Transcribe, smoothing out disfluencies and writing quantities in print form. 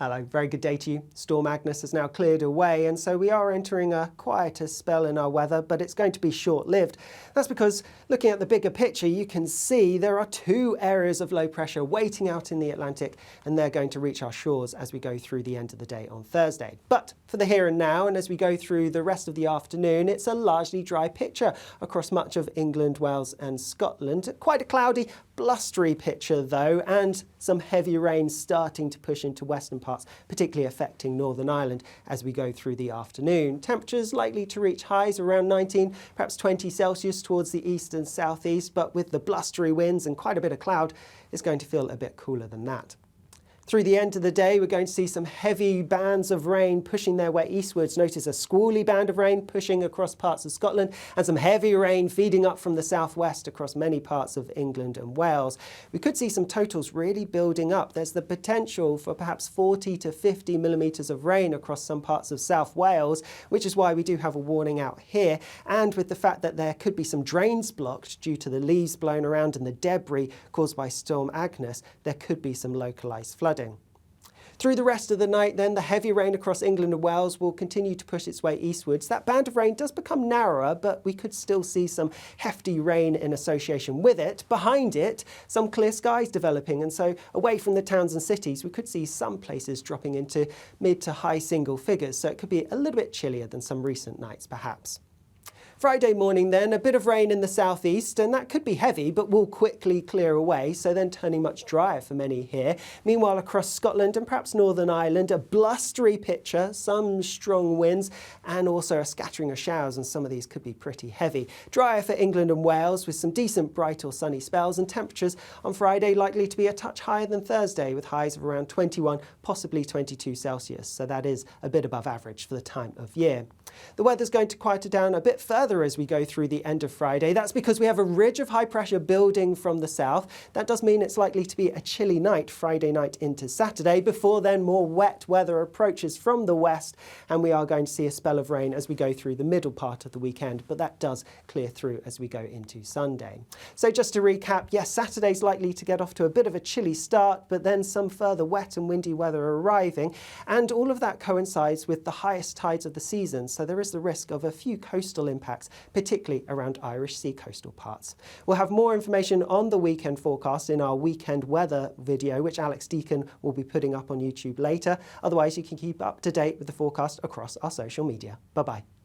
Hello, very good day to you. Storm Agnes has now cleared away, and so we are entering a quieter spell in our weather, but it's going to be short-lived. That's because, looking at the bigger picture, you can see there are two areas of low pressure waiting out in the Atlantic, and they're going to reach our shores as we go through the end of the day on Thursday. But for the here and now, and as we go through the rest of the afternoon, it's a largely dry picture across much of England, Wales and Scotland. Quite a cloudy, blustery picture though, and some heavy rain starting to push into western parts, particularly affecting Northern Ireland as we go through the afternoon. Temperatures likely to reach highs around 19, perhaps 20 Celsius towards the east and southeast, but with the blustery winds and quite a bit of cloud, it's going to feel a bit cooler than that. Through the end of the day, we're going to see some heavy bands of rain pushing their way eastwards. Notice a squally band of rain pushing across parts of Scotland and some heavy rain feeding up from the southwest across many parts of England and Wales. We could see some totals really building up. There's the potential for perhaps 40 to 50 millimetres of rain across some parts of South Wales, which is why we do have a warning out here. And with the fact that there could be some drains blocked due to the leaves blown around and the debris caused by Storm Agnes, there could be some localised flooding. Through the rest of the night then, the heavy rain across England and Wales will continue to push its way eastwards. That band of rain does become narrower, but we could still see some hefty rain in association with it. Behind it, some clear skies developing, and so away from the towns and cities, we could see some places dropping into mid to high single figures, so it could be a little bit chillier than some recent nights perhaps. Friday morning then, a bit of rain in the southeast, and that could be heavy but will quickly clear away, so then turning much drier for many here. Meanwhile, across Scotland and perhaps Northern Ireland, a blustery picture, some strong winds and also a scattering of showers, and some of these could be pretty heavy. Drier for England and Wales with some decent bright or sunny spells, and temperatures on Friday likely to be a touch higher than Thursday with highs of around 21, possibly 22 Celsius, so that is a bit above average for the time of year. The weather's going to quieten down a bit further as we go through the end of Friday. That's because we have a ridge of high pressure building from the south. That does mean it's likely to be a chilly night Friday night into Saturday. Before then, more wet weather approaches from the west, and we are going to see a spell of rain as we go through the middle part of the weekend, but that does clear through as we go into Sunday. So just to recap, yes, Saturday's likely to get off to a bit of a chilly start, but then some further wet and windy weather arriving, and all of that coincides with the highest tides of the season, so there is the risk of a few coastal impacts, particularly around Irish Sea coastal parts. We'll have more information on the weekend forecast in our weekend weather video, which Alex Deacon will be putting up on YouTube later. Otherwise, you can keep up to date with the forecast across our social media. Bye-bye.